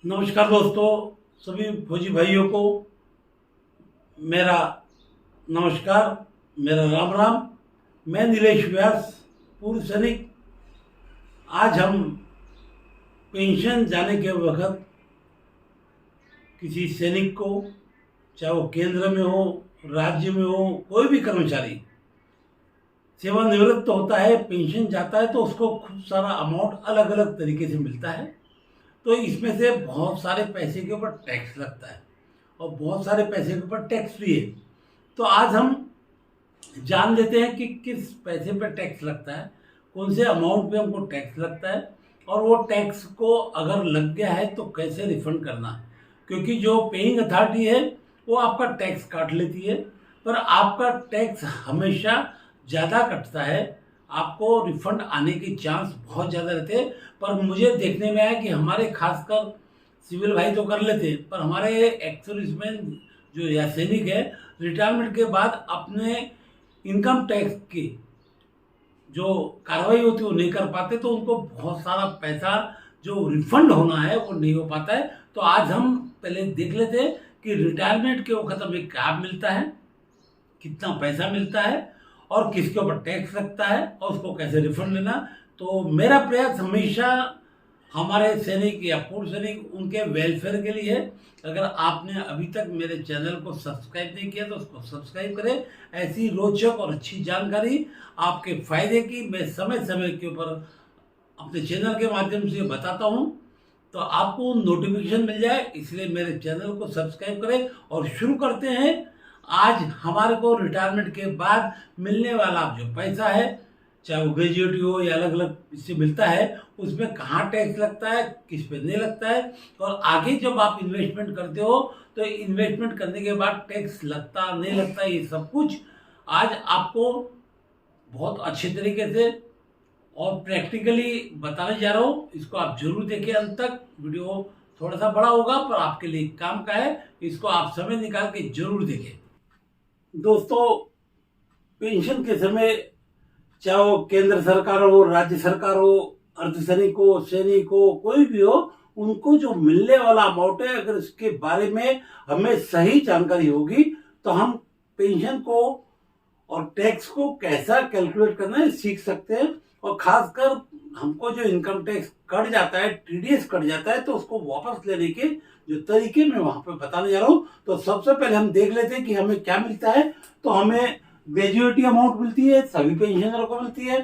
नमस्कार दोस्तों, सभी फौजी भाइयों को मेरा नमस्कार, मेरा राम राम। मैं नीलेश व्यास, पूर्व सैनिक। आज हम पेंशन जाने के वक्त किसी सैनिक को, चाहे वो केंद्र में हो, राज्य में हो, कोई भी कर्मचारी सेवानिवृत्त होता है, पेंशन जाता है तो उसको खूब सारा अमाउंट अलग अलग तरीके से मिलता है। तो इसमें से बहुत सारे पैसे के ऊपर टैक्स लगता है और बहुत सारे पैसे के ऊपर टैक्स फ्री है। तो आज हम जान लेते हैं कि किस पैसे पर टैक्स लगता है, कौन से अमाउंट पे हमको टैक्स लगता है, और वो टैक्स को अगर लग गया है तो कैसे रिफंड करना है। क्योंकि जो पेइंग अथॉरिटी है वो आपका टैक्स काट लेती है, पर आपका टैक्स हमेशा ज़्यादा कटता है। आपको रिफंड आने के चांस बहुत ज़्यादा रहते हैं। पर मुझे देखने में आया कि हमारे खासकर सिविल भाई तो कर लेते, पर हमारे एक्स सर्विसमैन जो या सैनिक है, रिटायरमेंट के बाद अपने इनकम टैक्स की जो कार्रवाई होती है वो नहीं कर पाते, तो उनको बहुत सारा पैसा जो रिफंड होना है वो नहीं हो पाता है। तो आज हम पहले देख लेते हैं कि रिटायरमेंट के वक्त हमें क्या मिलता है, कितना पैसा मिलता है और किसके ऊपर टैक्स लगता है और उसको कैसे रिफंड लेना। तो मेरा प्रयास हमेशा हमारे सैनिक या पूर्व सैनिक उनके वेलफेयर के लिए है। अगर आपने अभी तक मेरे चैनल को सब्सक्राइब नहीं किया तो उसको सब्सक्राइब करें। ऐसी रोचक और अच्छी जानकारी आपके फायदे की मैं समय समय के ऊपर अपने चैनल के माध्यम से बताता हूँ, तो आपको नोटिफिकेशन मिल जाए, इसलिए मेरे चैनल को सब्सक्राइब करें। और शुरू करते हैं। आज हमारे को रिटायरमेंट के बाद मिलने वाला जो पैसा है, चाहे वो ग्रेजुएटी हो या अलग अलग इससे मिलता है, उसमें कहाँ टैक्स लगता है, किस पे नहीं लगता है, और आगे जब आप इन्वेस्टमेंट करते हो तो इन्वेस्टमेंट करने के बाद टैक्स लगता नहीं लगता, ये सब कुछ आज आपको बहुत अच्छे तरीके से और प्रैक्टिकली बताने जा रहा हूँ। इसको आप जरूर देखिए अंत तक। वीडियो थोड़ा सा बड़ा होगा पर आपके लिए काम का है, इसको आप समय निकाल के जरूर देखें। दोस्तों, पेंशन के समय चाहे वो केंद्र सरकार हो, राज्य सरकार हो, अर्धसैनिक हो, सैनिक हो, कोई भी हो, उनको जो मिलने वाला अमाउंट है, अगर इसके बारे में हमें सही जानकारी होगी तो हम पेंशन को और टैक्स को कैसा कैलकुलेट करना है सीख सकते हैं। और खासकर हमको जो इनकम टैक्स कट जाता है, टीडीएस कट जाता है, तो उसको वापस लेने के जो तरीके मैं वहां पे बताने जा रहा हूँ। तो सबसे पहले हम देख लेते हैं कि हमें क्या मिलता है। तो हमें ग्रेजुएटी अमाउंट मिलती है, सभी पेंशनरों को मिलती है।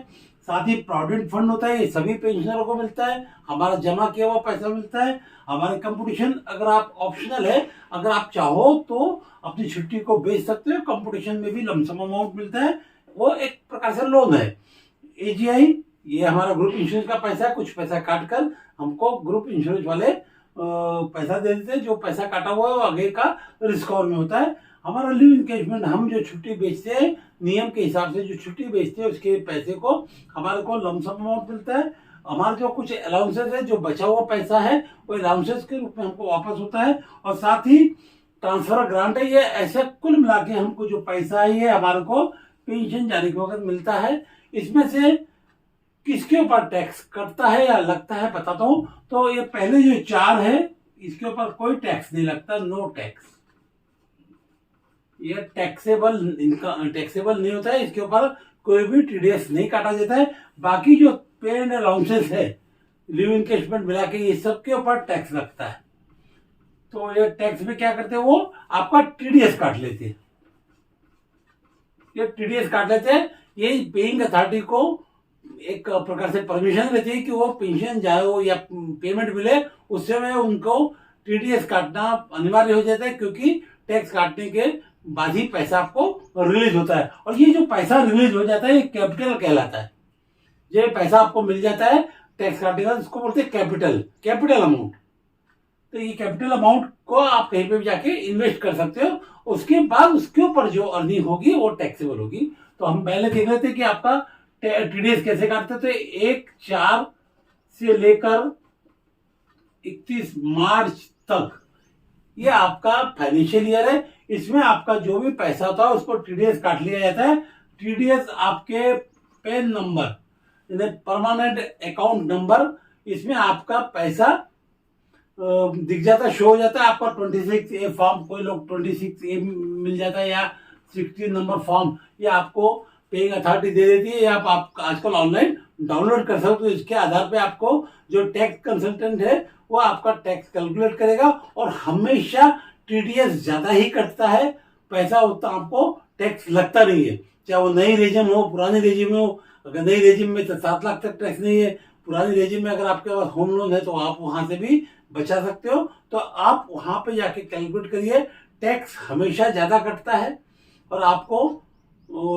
साथ ही प्रोविडेंट फंड होता है, ये सभी पेंशनरों को मिलता है। हमारा जमा किया हुआ पैसा मिलता है। हमारे कंपटीशन, अगर आप ऑप्शनल है, अगर आप चाहो तो अपनी छुट्टी को बेच सकते हो, कंपटीशन में भी लमसम अमाउंट मिलता है, वो एक प्रकार से लोन है। एजीआई, ये हमारा ग्रुप इंश्योरेंस का पैसा है, कुछ पैसा काट कर हमको ग्रुप इंश्योरेंस वाले पैसा दे देते हैं। जो पैसा काटा हुआ है वो आगे का रिस्क में होता है। हमारा लीव इंकेजमेंट, हम जो छुट्टी बेचते हैं नियम के हिसाब से, जो छुट्टी बेचते हैं उसके पैसे को हमारे को लमसम अमाउंट मिलता है। हमारे जो कुछ अलाउंसेस है, जो बचा हुआ पैसा है, वो अलाउंसेस के रूप में हमको वापस होता है। और साथ ही ट्रांसफर ग्रांट है, ये ऐसे कुल मिला के हमको जो पैसा है ये हमारे को पेंशन जाने के वक्त मिलता है। इसमें से किसके ऊपर टैक्स कटता है या लगता है बताता हूं। तो ये पहले जो चार है इसके ऊपर कोई टैक्स नहीं लगता, नो टैक्स। ये टैक्सेबल नहीं होता है, इसके ऊपर कोई भी टीडीएस नहीं काटा जाता है। बाकी जो पे एंड अलाउंसेस है, लिव इनकेशमेंट मिला के, ये सबके ऊपर टैक्स लगता है। तो ये टैक्स में क्या करते हैं, वो आपका टीडीएस काट लेते हैं। ये टीडीएस काट लेते हैं। ये पेइंग अथॉरिटी को एक प्रकार से परमिशन रहती है कि वो पेंशन जाए हो या पेमेंट मिले, उससे में उनको टीडीएस काटना अनिवार्य हो जाता है, क्योंकि टैक्स काटने के बाद ही पैसा आपको रिलीज होता है। और ये जो पैसा रिलीज हो जाता है ये कैपिटल कहलाता है। ये पैसा आपको मिल जाता है टैक्स काटने का, इसको बोलते हैं कैपिटल अमाउंट। तो ये कैपिटल अमाउंट को आप कहीं पे भी जाके इन्वेस्ट कर सकते हो। उसके बाद उसके ऊपर जो अर्निंग होगी वो टैक्सेबल होगी। तो हम पहले देख लेते हैं कि आपका टीडीएस कैसे काटते हैं। तो 1/4 से लेकर 31 मार्च तक ये आपका फाइनेंशियल ईयर है। इसमें आपका जो भी पैसा होता है उसको टीडीएस काट लिया जाता है। टीडीएस आपके PAN number, permanent account number, इसमें आपका पैसा दिख जाता, शो हो जाता है आपका 26A फॉर्म, कोई लोग 26A मिल जाता है, या 16 नंबर फॉर्म, ये आपको पेइंग अथॉरिटी दे देती है, या आप आजकल ऑनलाइन डाउनलोड कर सकते हो। इसके आधार पे आपको जो टैक्स कंसल्टेंट है वो आपका टैक्स कैलकुलेट करेगा, और हमेशा TDS ज्यादा ही कटता है, पैसा उतना आपको टैक्स लगता नहीं है। चाहे वो नई रेजिम हो, पुरानी रेजिम हो। अगर नई रेजिम में तो 7 लाख तक टैक्स नहीं है, पुरानी रेजिम में अगर आपके पास होम लोन है तो आप वहां से भी बचा सकते हो। तो आप वहां पे जाके कैलकुलेट करिए, टैक्स हमेशा ज्यादा कटता है और आपको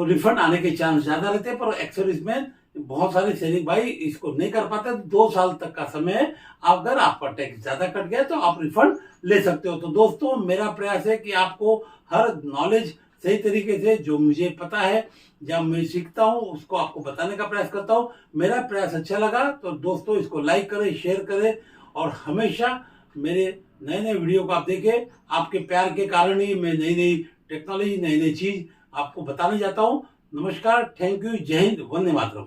रिफंड आने के चांस ज्यादा रहते हैं। पर एक्चुअल इसमें बहुत सारे सैनिक भाई इसको नहीं कर पाते। 2 साल तक का समय है, अगर आपका टैक्स ज्यादा कट गया तो आप रिफंड ले सकते हो। तो दोस्तों, मेरा प्रयास है कि आपको हर नॉलेज सही तरीके से, जो मुझे पता है, जब मैं सीखता हूँ उसको आपको बताने का प्रयास करता हूँ। मेरा प्रयास अच्छा लगा तो दोस्तों इसको लाइक करें, शेयर करें, और हमेशा मेरे नए नए वीडियो को आप देखें। आपके प्यार के कारण ही मैं नई नई टेक्नोलॉजी, नई नई चीज आपको बताने जाता हूँ। नमस्कार, थैंक यू, जय हिंद, वंदे मातरम।